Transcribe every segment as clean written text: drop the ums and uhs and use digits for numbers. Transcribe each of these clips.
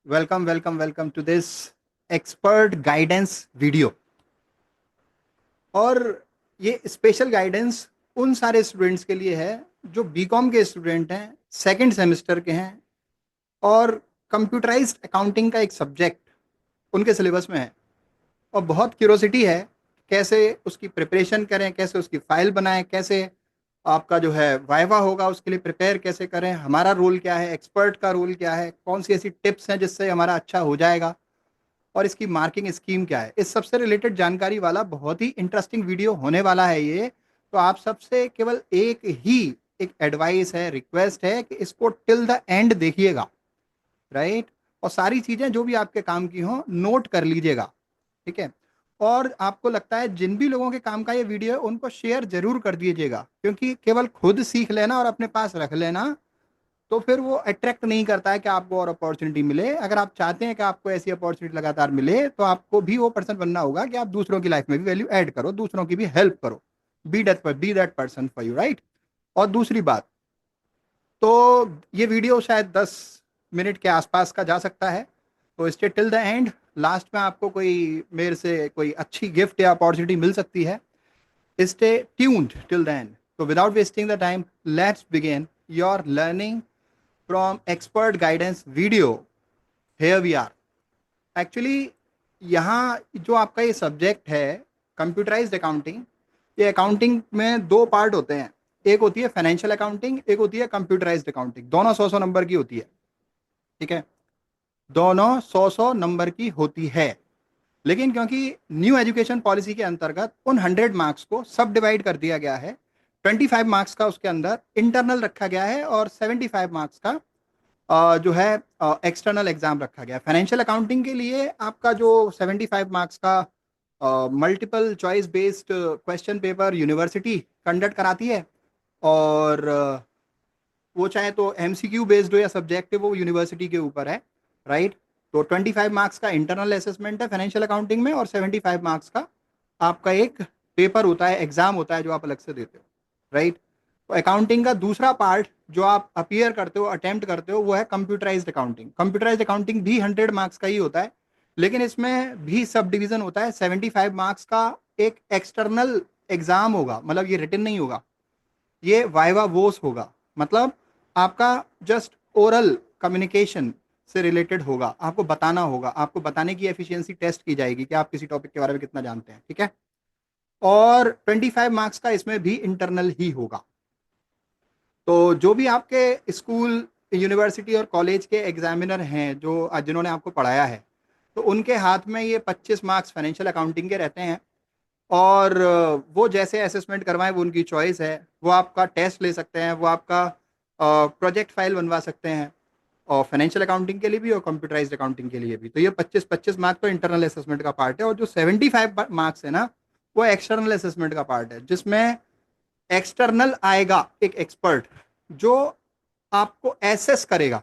Welcome welcome welcome to this expert guidance video. और ये special guidance उन सारे स्टूडेंट्स के लिए है जो बीकॉम के स्टूडेंट हैं, सेकंड सेमेस्टर के हैं और कंप्यूटराइज्ड अकाउंटिंग का एक सब्जेक्ट उनके सिलेबस में है। और बहुत क्यूरोसिटी है कैसे उसकी प्रिपरेशन करें, कैसे उसकी फाइल बनाएं, कैसे आपका जो है वाइवा होगा उसके लिए प्रिपेयर कैसे करें, हमारा रोल क्या है, एक्सपर्ट का रोल क्या है, कौन सी ऐसी टिप्स हैं जिससे हमारा अच्छा हो जाएगा और इसकी मार्किंग स्कीम क्या है। इस सबसे रिलेटेड जानकारी वाला बहुत ही इंटरेस्टिंग वीडियो होने वाला है ये। तो आप सबसे केवल एक ही एक एडवाइस है, रिक्वेस्ट है कि इसको टिल द एंड देखिएगा, राइट। और सारी चीज़ें जो भी आपके काम की हों नोट कर लीजिएगा, ठीक है। और आपको लगता है जिन भी लोगों के काम का ये वीडियो है उनको शेयर जरूर कर दीजिएगा, क्योंकि केवल खुद सीख लेना और अपने पास रख लेना तो फिर वो अट्रैक्ट नहीं करता है कि आपको और अपॉर्चुनिटी मिले। अगर आप चाहते हैं कि आपको ऐसी अपॉर्चुनिटी लगातार मिले तो आपको भी वो पर्सन बनना होगा कि आप दूसरों की लाइफ में भी वैल्यू ऐड करो, दूसरों की भी हेल्प करो। Be that person for you, right. और दूसरी बात, तो ये वीडियो शायद 10 मिनट के आसपास का जा सकता है, तो stay till the and. Last में आपको कोई मेरे से कोई अच्छी गिफ्ट या अपॉर्चुनिटी मिल सकती है। Stay tuned till the end. तो without wasting the time, let's begin your learning from expert guidance video. Here we are. Actually यहाँ जो आपका ये सब्जेक्ट है कंप्यूटराइज्ड अकाउंटिंग, ये अकाउंटिंग में दो पार्ट होते हैं। एक होती है फाइनेंशियल अकाउंटिंग, एक होती है कंप्यूटराइज्ड अकाउंटिंग। दोनों 100 नंबर की होती है, ठीक है। दोनों 100 नंबर की होती है। लेकिन क्योंकि न्यू एजुकेशन पॉलिसी के अंतर्गत उन 100 मार्क्स को सब डिवाइड कर दिया गया है। 25 मार्क्स का उसके अंदर इंटरनल रखा गया है और 75 मार्क्स का जो है एक्सटर्नल एग्जाम रखा गया है। फाइनेंशियल अकाउंटिंग के लिए आपका जो 75 मार्क्स का multiple choice based question paper university conduct कराती है। और वो चाहे तो एमसीक्यू बेस्ड हो या सब्जेक्टिव, वो यूनिवर्सिटी के ऊपर है, राइट। तो 25 मार्क्स का इंटरनल असेसमेंट है फाइनेंशियल अकाउंटिंग में, और 75 मार्क्स का आपका एक पेपर होता है, एग्जाम होता है जो आप अलग से देते हो, राइट। तो अकाउंटिंग का दूसरा पार्ट जो आप अपियर करते हो, अटेम्प्ट करते हो, वो है कंप्यूटराइज्ड अकाउंटिंग। कंप्यूटराइज्ड अकाउंटिंग भी 100 मार्क्स का ही होता है, लेकिन इसमें भी सब डिवीजन होता है। 75 मार्क्स का एक एक्सटर्नल एग्जाम होगा, मतलब ये रिटन नहीं होगा, ये वाइवा वोस होगा। मतलब आपका जस्ट ओरल कम्युनिकेशन से रिलेटेड होगा, आपको बताना होगा, आपको बताने की एफिशिएंसी टेस्ट की जाएगी कि आप किसी टॉपिक के बारे में कितना जानते हैं, ठीक है। और 25 मार्क्स का इसमें भी इंटरनल ही होगा। तो जो भी आपके स्कूल, यूनिवर्सिटी और कॉलेज के एग्जामिनर हैं जो जिन्होंने आपको पढ़ाया है, तो उनके हाथ में ये 25 मार्क्स फाइनेंशियल अकाउंटिंग के रहते हैं। और वो जैसे असेसमेंट करवाएं वो उनकी चॉइस है। वो आपका टेस्ट ले सकते हैं, वो आपका प्रोजेक्ट फाइल बनवा सकते हैं, और फाइनेंशियल अकाउंटिंग के लिए भी और कंप्यूटराइज्ड अकाउंटिंग के लिए भी। तो ये 25 25 मार्क्स तो इंटरनल असेसमेंट का पार्ट है, और जो 75 मार्क्स है ना, वो एक्सटर्नल असेसमेंट का पार्ट है, जिसमें एक्सटर्नल आएगा एक एक्सपर्ट जो आपको एसेस करेगा।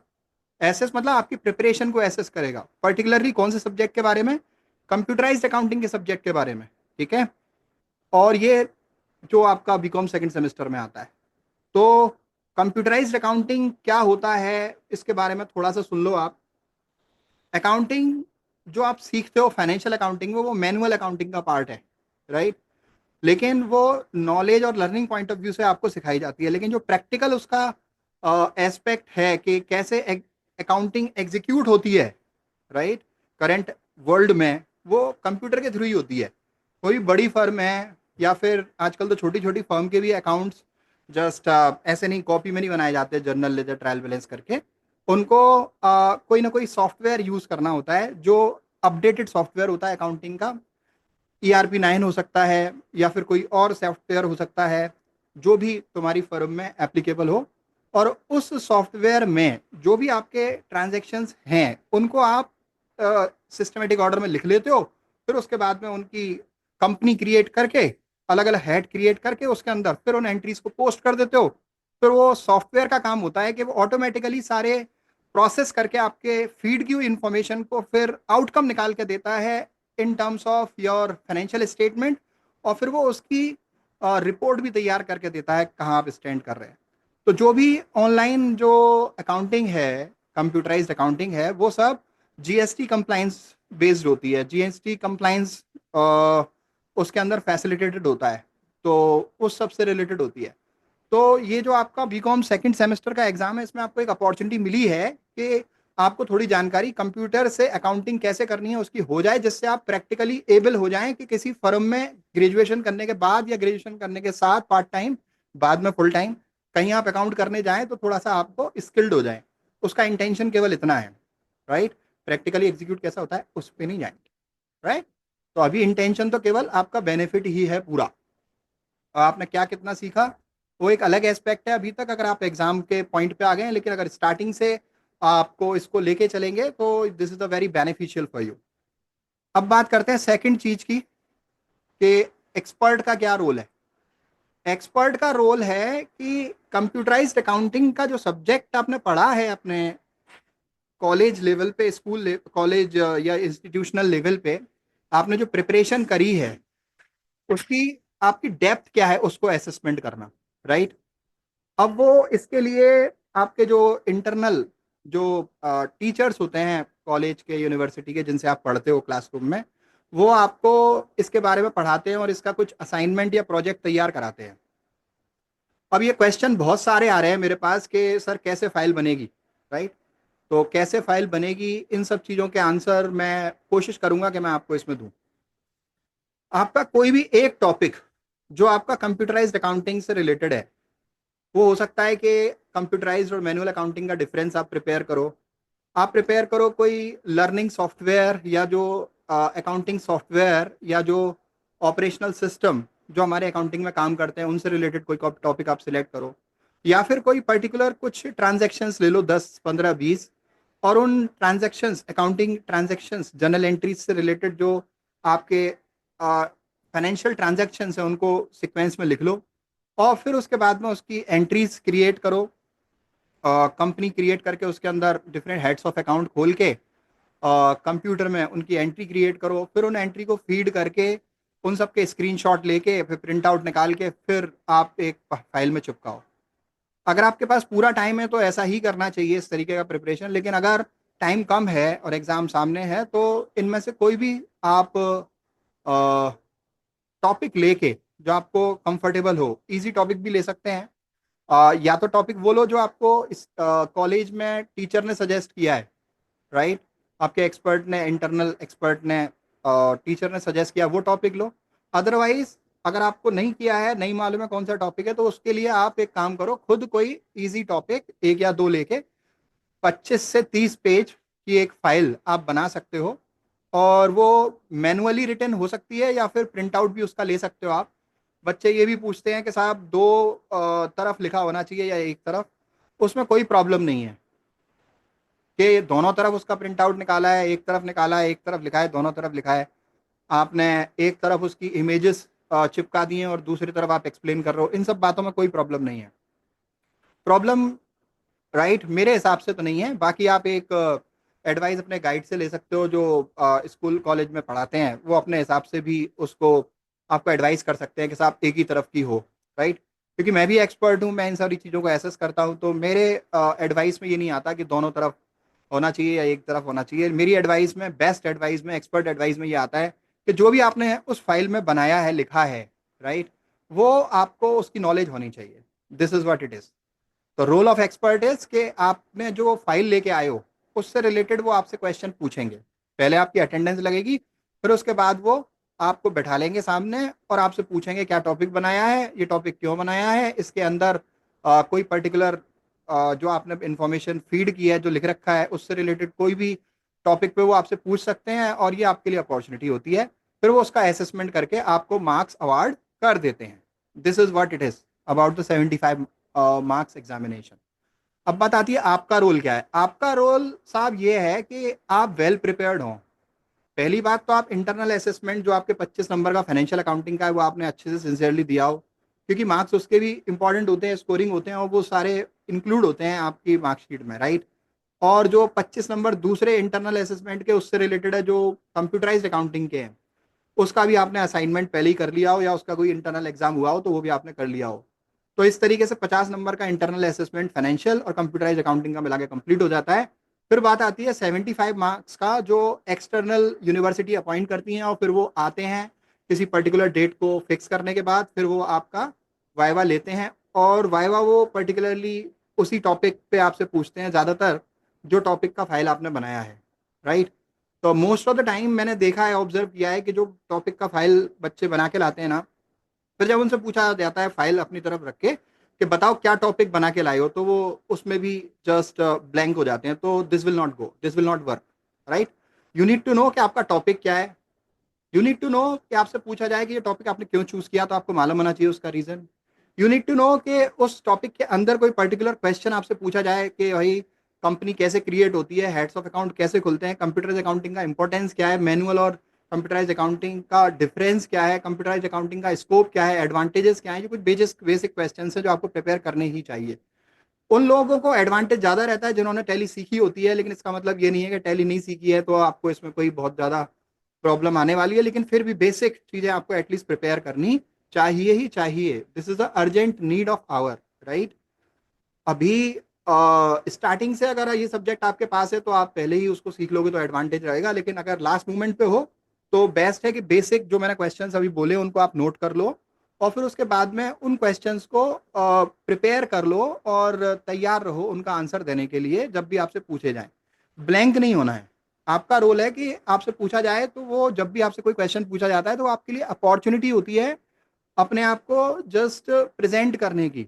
एसेस मतलब आपकी प्रिपरेशन को एसेस करेगा, पर्टिकुलरली कौन से सब्जेक्ट के बारे में, कंप्यूटराइज्ड अकाउंटिंग के सब्जेक्ट के बारे में, ठीक है। और ये जो आपका बीकॉम सेकंड सेमेस्टर में आता है। तो कंप्यूटराइज्ड अकाउंटिंग क्या होता है इसके बारे में थोड़ा सा सुन लो आप। अकाउंटिंग जो आप सीखते हो फाइनेंशियल अकाउंटिंग में, वो मैनुअल अकाउंटिंग का पार्ट है, राइट। लेकिन वो नॉलेज और लर्निंग पॉइंट ऑफ व्यू से आपको सिखाई जाती है। लेकिन जो प्रैक्टिकल उसका एस्पेक्ट है कि कैसे अकाउंटिंग एग्जीक्यूट होती है, राइट, करंट वर्ल्ड में, वो कंप्यूटर के थ्रू ही होती है। कोई बड़ी फर्म है या फिर आजकल तो छोटी छोटी फर्म के भी अकाउंट्स जस्ट ऐसे नहीं, कॉपी में नहीं बनाए जाते, जर्नल लेजर ट्रायल बैलेंस करके। उनको कोई ना कोई सॉफ्टवेयर यूज करना होता है जो अपडेटेड सॉफ्टवेयर होता है अकाउंटिंग का। ERP 9 हो सकता है या फिर कोई और सॉफ्टवेयर हो सकता है, जो भी तुम्हारी फर्म में एप्लीकेबल हो। और उस सॉफ्टवेयर में जो भी आपके ट्रांजेक्शन्स हैं उनको आप सिस्टमेटिक ऑर्डर में लिख लेते हो। फिर उसके बाद में उनकी कंपनी क्रिएट करके, अलग अलग हेड क्रिएट करके, उसके अंदर फिर उन एंट्रीज को पोस्ट कर देते हो। फिर वो सॉफ्टवेयर का काम होता है कि वो ऑटोमेटिकली सारे प्रोसेस करके आपके फीड की हुई इंफॉर्मेशन को फिर आउटकम निकाल के देता है in terms of your financial statement. और फिर वो उसकी रिपोर्ट भी तैयार करके देता है कहाँ आप स्टैंड कर रहे हैं। तो जो भी ऑनलाइन जो अकाउंटिंग है, कंप्यूटराइज्ड अकाउंटिंग है, वो सब जीएसटी कंप्लाइंस बेस्ड होती है। जीएसटी कंप्लाइंस उसके अंदर फैसिलिटेटेड होता है, तो उस सब से रिलेटेड होती है। तो ये जो आपका बीकॉम सेकंड सेमेस्टर का एग्जाम है, इसमें आपको एक अपॉर्चुनिटी मिली है कि आपको थोड़ी जानकारी कंप्यूटर से अकाउंटिंग कैसे करनी है उसकी हो जाए, जिससे आप प्रैक्टिकली एबल हो जाएं कि किसी फर्म में ग्रेजुएशन करने के बाद या ग्रेजुएशन करने के साथ पार्ट टाइम, बाद में फुल टाइम कहीं आप अकाउंट करने जाएं तो थोड़ा सा आपको स्किल्ड हो जाए। उसका इंटेंशन केवल इतना है, राइट। प्रैक्टिकली एग्जीक्यूट कैसा होता है उस पर नहीं जाएंगे, राइट। तो अभी इंटेंशन तो केवल आपका बेनिफिट ही है पूरा। आपने क्या कितना सीखा वो एक अलग एस्पेक्ट है अभी तक, अगर आप एग्जाम के पॉइंट पे आ गए हैं, लेकिन अगर स्टार्टिंग से आपको इसको लेके चलेंगे तो this is a very beneficial for you. अब बात करते हैं सेकंड चीज की कि एक्सपर्ट का क्या रोल है। एक्सपर्ट का रोल है कि कंप्यूटराइज्ड अकाउंटिंग का जो सब्जेक्ट आपने पढ़ा है अपने कॉलेज लेवल पे, स्कूल कॉलेज या इंस्टीट्यूशनल लेवल पे आपने जो प्रिपरेशन करी है उसकी आपकी डेप्थ क्या है उसको असेसमेंट करना, राइट। अब वो इसके लिए आपके जो इंटरनल जो टीचर्स होते हैं कॉलेज के यूनिवर्सिटी के जिनसे आप पढ़ते हो क्लासरूम में, वो आपको इसके बारे में पढ़ाते हैं और इसका कुछ असाइनमेंट या प्रोजेक्ट तैयार कराते हैं। अब ये क्वेश्चन बहुत सारे आ रहे हैं मेरे पास कि सर कैसे फाइल बनेगी, राइट। तो कैसे फाइल बनेगी, इन सब चीज़ों के आंसर मैं कोशिश करूंगा कि मैं आपको इसमें दूं। आपका कोई भी एक टॉपिक जो आपका कंप्यूटराइज्ड अकाउंटिंग से रिलेटेड है, वो हो सकता है कि कंप्यूटराइज्ड और मैनुअल अकाउंटिंग का डिफरेंस आप प्रिपेयर करो। आप प्रिपेयर करो कोई लर्निंग सॉफ्टवेयर या जो अकाउंटिंग सॉफ्टवेयर या जो ऑपरेशनल सिस्टम जो हमारे अकाउंटिंग में काम करते हैं उनसे रिलेटेड कोई टॉपिक आप सिलेक्ट करो। या फिर कोई पर्टिकुलर कुछ ट्रांजैक्शंस ले लो 10 15 20, और उन transactions accounting transactions journal entries से रिलेटेड जो आपके फाइनेंशियल ट्रांजैक्शंस हैं उनको सीक्वेंस में लिख लो। और फिर उसके बाद में उसकी एंट्रीज क्रिएट करो, कंपनी क्रिएट करके उसके अंदर डिफरेंट हेड्स ऑफ अकाउंट खोल के कंप्यूटर में उनकी एंट्री क्रिएट करो। फिर उन एंट्री को फीड करके उन सब के स्क्रीनशॉट लेके फिर प्रिंट आउट निकाल के फिर आप एक फाइल में चिपकाओ। अगर आपके पास पूरा टाइम है तो ऐसा ही करना चाहिए इस तरीके का प्रिपरेशन, लेकिन अगर टाइम कम है और एग्ज़ाम सामने है तो इनमें से कोई भी आप टॉपिक लेके जो आपको कंफर्टेबल हो, इजी टॉपिक भी ले सकते हैं। या तो टॉपिक वो लो जो आपको इस कॉलेज में टीचर ने सजेस्ट किया है, राइट। आपके एक्सपर्ट ने, इंटरनल एक्सपर्ट ने, टीचर ने सजेस्ट किया वो टॉपिक लो। अदरवाइज अगर आपको नहीं किया है, नहीं मालूम है कौन सा टॉपिक है, तो उसके लिए आप एक काम करो, खुद कोई इजी टॉपिक एक या दो लेके 25 से 30 पेज की एक फाइल आप बना सकते हो। और वो मैनुअली रिटन हो सकती है या फिर प्रिंट आउट भी उसका ले सकते हो आप। बच्चे ये भी पूछते हैं कि साहब दो तरफ लिखा होना चाहिए या एक तरफ, उसमें कोई प्रॉब्लम नहीं है कि दोनों तरफ उसका प्रिंट आउट निकाला है, एक तरफ निकाला है, एक तरफ लिखा है, दोनों तरफ लिखा है। आपने एक तरफ उसकी इमेजेस चिपका दी हैं और दूसरी तरफ आप एक्सप्लेन कर रहे हो, इन सब बातों में कोई प्रॉब्लम नहीं है। प्रॉब्लम, राइट, मेरे हिसाब से तो नहीं है। बाकी आप एक एडवाइस अपने गाइड से ले सकते हो जो स्कूल कॉलेज में पढ़ाते हैं, वो अपने हिसाब से भी उसको आपको एडवाइस कर सकते हैं कि साहब एक ही तरफ की हो, राइट। क्योंकि मैं भी एक्सपर्ट हूँ, मैं इन सारी चीज़ों को एसेस करता हूँ, तो मेरे एडवाइस में ये नहीं आता कि दोनों तरफ होना चाहिए या एक तरफ होना चाहिए। मेरी एडवाइस में, बेस्ट एडवाइस में, एक्सपर्ट एडवाइस में ये आता है कि जो भी आपने उस फाइल में बनाया है, लिखा है, राइट, वो आपको उसकी नॉलेज होनी चाहिए। This is what it is. तो रोल ऑफ एक्सपर्ट इज कि आपने जो फाइल लेके आए हो उससे रिलेटेड वो आपसे क्वेश्चन पूछेंगे। पहले आपकी अटेंडेंस लगेगी, फिर उसके बाद वो आपको बैठा लेंगे सामने और आपसे पूछेंगे क्या टॉपिक बनाया है, ये टॉपिक क्यों बनाया है, इसके अंदर कोई पर्टिकुलर जो आपने इंफॉर्मेशन फीड की है, जो लिख रखा है, उससे रिलेटेड कोई भी टॉपिक पे वो आपसे पूछ सकते हैं और ये आपके लिए अपॉर्चुनिटी होती है। फिर वो उसका असेसमेंट करके आपको मार्क्स अवार्ड कर देते हैं। This is what it is about the 75 marks examination. अब बात आती है आपका रोल क्या है। आपका रोल साहब ये है कि आप वेल प्रिपेयर्ड हों। पहली बात तो आप इंटरनल असेसमेंट जो आपके 25 नंबर का फाइनेंशियल अकाउंटिंग का है वो आपने अच्छे से सिंसियरली दिया हो, क्योंकि मार्क्स उसके भी इंपॉर्टेंट होते हैं, स्कोरिंग होते हैं और वो सारे इंक्लूड होते हैं आपकी मार्कशीट में, राइट। और जो 25 नंबर दूसरे इंटरनल असेसमेंट के उससे रिलेटेड है जो कंप्यूटराइज्ड अकाउंटिंग के हैं, उसका भी आपने असाइनमेंट पहले ही कर लिया हो या उसका कोई इंटरनल एग्जाम हुआ हो तो वो भी आपने कर लिया हो। तो इस तरीके से 50 नंबर का इंटरनल असेसमेंट फाइनेंशियल और कंप्यूटराइज अकाउंटिंग का मिला के कंप्लीट हो जाता है। फिर बात आती है 75 मार्क्स का, जो एक्सटर्नल यूनिवर्सिटी अपॉइंट करती हैं और फिर वो आते हैं किसी पर्टिकुलर डेट को फिक्स करने के बाद, फिर वो आपका वाइवा लेते हैं। और वाइवा वो पर्टिकुलरली उसी टॉपिक पे आपसे पूछते हैं ज़्यादातर, जो टॉपिक का फाइल आपने बनाया है, राइट। तो मोस्ट ऑफ द टाइम मैंने देखा है, ऑब्जर्व किया है कि जो टॉपिक का फाइल बच्चे बना के लाते हैं ना, फिर जब उनसे पूछा जाता है फाइल अपनी तरफ रख के कि बताओ क्या टॉपिक बना के लाए हो, तो वो उसमें भी जस्ट ब्लैंक हो जाते हैं। तो this will not go, this will not work, right. You need to know कि आपका टॉपिक क्या है। यू नीड टू नो कि आपसे पूछा जाए कि ये टॉपिक आपने क्यों चूज किया, तो आपको मालूम होना चाहिए उसका reason. You need to know कि उस टॉपिक के अंदर कोई पर्टिकुलर क्वेश्चन आपसे पूछा जाए कि भाई कंपनी कैसे क्रिएट होती है, हेड्स ऑफ अकाउंट कैसे खुलते हैं, कंप्यूटर अकाउंटिंग का इंपॉर्टेंस क्या है, मैनुअल और कंप्यूटराइज अकाउंटिंग का डिफरेंस क्या है, कंप्यूटराइज अकाउंटिंग का स्कोप क्या है, एडवांटेजेस क्या है। ये कुछ बेसिक क्वेश्चन है जो आपको प्रिपेयर करने ही चाहिए। उन लोगों को एडवांटेज ज़्यादा रहता है जिन्होंने टैली सीखी होती है, लेकिन इसका मतलब ये नहीं है कि टैली नहीं सीखी है तो आपको इसमें कोई बहुत ज़्यादा प्रॉब्लम आने वाली है। लेकिन फिर भी बेसिक चीज़ें आपको एटलीस्ट प्रिपेयर करनी चाहिए ही चाहिए। This is the urgent need of hour, right. अभी स्टार्टिंग से अगर ये सब्जेक्ट आपके पास है तो आप पहले ही उसको सीख लोगे तो एडवांटेज रहेगा, लेकिन अगर लास्ट मोमेंट पे हो तो बेस्ट है कि बेसिक जो मैंने क्वेश्चंस अभी बोले उनको आप नोट कर लो, और फिर उसके बाद में उन क्वेश्चंस को प्रिपेयर कर लो और तैयार रहो उनका आंसर देने के लिए जब भी आपसे पूछे जाएं। ब्लैंक नहीं होना है। आपका रोल है कि आपसे पूछा जाए तो वो जब भी आपसे कोई क्वेश्चन पूछा जाता है तो आपके लिए अपॉर्चुनिटी होती है अपने आप को जस्ट प्रेजेंट करने की,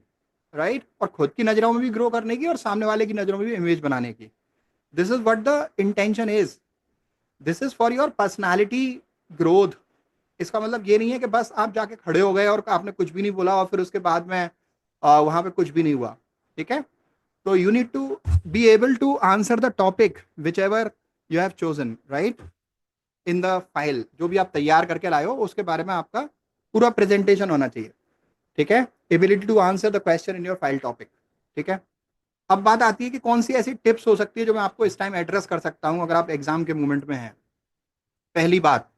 राइट, और खुद की नज़रों में भी ग्रो करने की और सामने वाले की नज़रों में भी इमेज बनाने की। This is what the intention is. This is for your personality growth. इसका मतलब ये नहीं है कि बस आप जाके खड़े हो गए और आपने कुछ भी नहीं बोला और फिर उसके बाद में वहां पे कुछ भी नहीं हुआ, ठीक है। तो you need to be able to answer the topic whichever you have chosen, right, in the file. जो भी आप तैयार करके लाए हो उसके बारे में आपका पूरा प्रेजेंटेशन होना चाहिए, ठीक है। Ability to answer the question in your file topic, ठीक है। अब बात आती है कि कौन सी ऐसी टिप्स हो सकती है जो मैं आपको इस टाइम एड्रेस कर सकता हूं अगर आप एग्जाम के मोमेंट में हैं। पहली बात,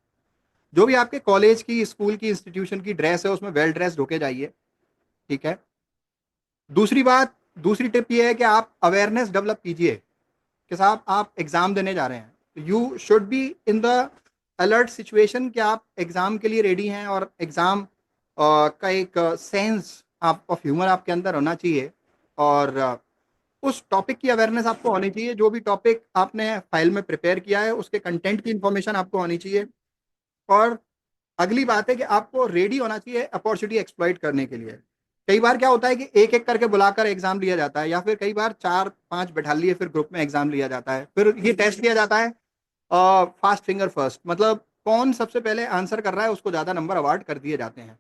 जो भी आपके कॉलेज की, स्कूल की, इंस्टीट्यूशन की ड्रेस है उसमें वेल ड्रेस्ड होके जाइए, ठीक है। दूसरी बात, दूसरी टिप ये है कि आप अवेयरनेस डेवलप कीजिए कि साहब आप एग्जाम देने जा रहे हैं। You should be in the alert situation कि आप एग्जाम के लिए रेडी हैं, और एग्जाम का एक सेंस आप ऑफ ह्यूमर आपके अंदर होना चाहिए। और उस टॉपिक की अवेयरनेस आपको होनी चाहिए। जो भी टॉपिक आपने फाइल में प्रिपेयर किया है उसके कंटेंट की इंफॉर्मेशन आपको होनी चाहिए। और अगली बात है कि आपको रेडी होना चाहिए अपॉर्चुनिटी एक्सप्लॉइट करने के लिए। कई बार क्या होता है कि एक एक करके बुलाकर एग्जाम लिया जाता है, या फिर कई बार चार पांच बैठा लिए फिर ग्रुप में एग्जाम लिया जाता है। फिर ये टेस्ट लिया जाता है फास्ट फिंगर फर्स्ट, मतलब कौन सबसे पहले आंसर कर रहा है उसको ज्यादा नंबर अवार्ड कर दिए जाते हैं,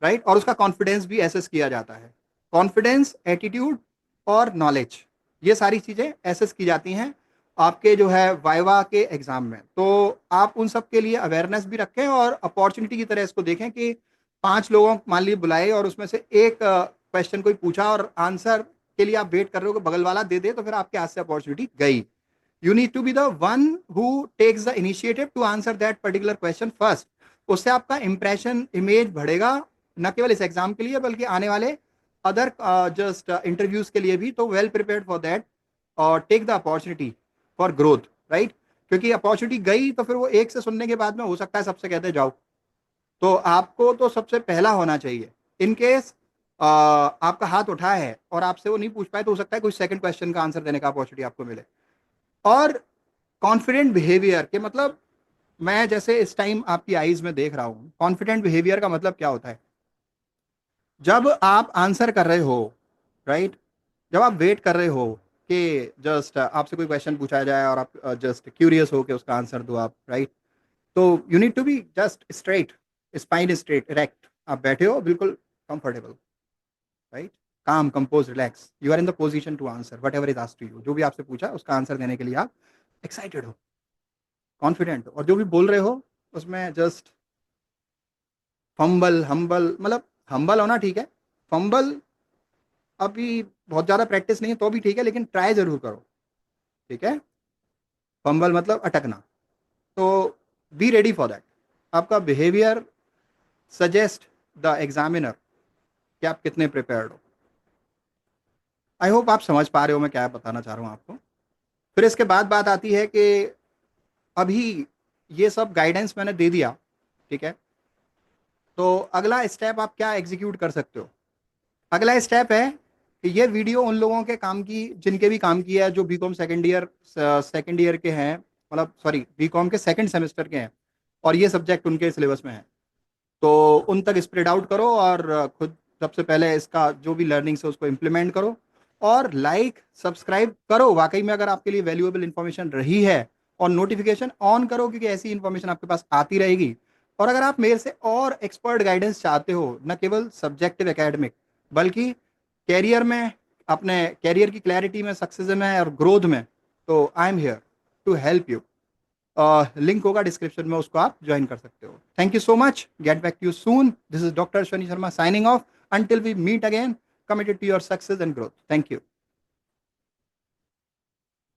राइट। और उसका कॉन्फिडेंस भी एसेस किया जाता है। कॉन्फिडेंस, एटीट्यूड और नॉलेज, ये सारी चीज़ें एसेस की जाती हैं आपके जो है वाइवा के एग्जाम में। तो आप उन सब के लिए अवेयरनेस भी रखें और अपॉर्चुनिटी की तरह इसको देखें कि पांच लोगों मान लीजिए बुलाए और उसमें से एक क्वेश्चन कोई पूछा और आंसर के लिए आप वेट कर रहे हो कि बगल वाला दे दे, तो फिर आपके हाथ से अपॉर्चुनिटी गई। You need to be the one who takes the initiative to answer that particular question first. उससे आपका इंप्रेशन, इमेज बढ़ेगा, न केवल इस एग्जाम के लिए बल्कि आने वाले अदर जस्ट इंटरव्यूज के लिए भी। तो वेल प्रिपेयर्ड फॉर दैट और take the opportunity for growth, right. क्योंकि अपॉर्चुनिटी गई तो फिर वो एक से सुनने के बाद में हो सकता है सबसे कहते जाओ, तो आपको तो सबसे पहला होना चाहिए। इन केस आपका हाथ उठा है और आपसे वो नहीं पूछ पाए तो हो सकता है कुछ सेकंड क्वेश्चन का आंसर देने का अपॉर्चुनिटी आपको मिले। और कॉन्फिडेंट बिहेवियर के मतलब, मैं जैसे इस टाइम आपकी आईज में देख रहा हूं, कॉन्फिडेंट बिहेवियर का मतलब क्या होता है। जब आप आंसर कर रहे हो, राइट, जब आप वेट कर रहे हो कि जस्ट आपसे कोई क्वेश्चन पूछा जाए और आप जस्ट क्यूरियस हो कि उसका आंसर दो आप, राइट। तो you need to be just straight, spine straight, erect. आप बैठे हो बिल्कुल comfortable, right, calm, compose, relax. You are in the position to answer whatever is asked to you. जो भी आपसे पूछा उसका आंसर देने के लिए आप एक्साइटेड हो, कॉन्फिडेंट हो, और जो भी बोल रहे हो उसमें जस्ट फंबल हम्बल, मतलब हम्बल होना ठीक है, फंबल अभी बहुत ज़्यादा प्रैक्टिस नहीं है तो भी ठीक है, लेकिन ट्राई जरूर करो, ठीक है। फंबल मतलब अटकना। तो बी रेडी फॉर दैट। आपका बिहेवियर सजेस्ट द एग्जामिनर कि आप कितने प्रिपेयर्ड हो। आई होप आप समझ पा रहे हो मैं क्या बताना चाह रहा हूँ आपको। फिर इसके बाद बात आती है कि अभी ये सब गाइडेंस मैंने दे दिया, ठीक है, तो अगला स्टेप आप क्या एग्जीक्यूट कर सकते हो? अगला स्टेप है कि ये वीडियो उन लोगों के काम की, जिनके भी काम की है, जो बीकॉम सेकेंड ईयर के हैं, मतलब सॉरी बीकॉम के सेकंड सेमेस्टर के हैं और ये सब्जेक्ट उनके सिलेबस में है, तो उन तक स्प्रेड आउट करो और खुद सबसे पहले इसका जो भी लर्निंग्स है उसको इम्प्लीमेंट करो और लाइक सब्सक्राइब करो वाकई में अगर आपके लिए वैल्यूएबल इंफॉर्मेशन रही है, और नोटिफिकेशन ऑन करो क्योंकि ऐसी इंफॉर्मेशन आपके पास आती रहेगी। और अगर आप मेरे से और एक्सपर्ट गाइडेंस चाहते हो, न केवल सब्जेक्टिव एकेडमिक बल्कि कैरियर में, अपने कैरियर की क्लैरिटी में, सक्सेस में और ग्रोथ में, तो I am here to help you. Link होगा डिस्क्रिप्शन में, उसको आप ज्वाइन कर सकते हो। Thank you so much, get back to you soon. This is doctor Ashwani Sharma signing off, until we meet again, committed to your success and growth. Thank you.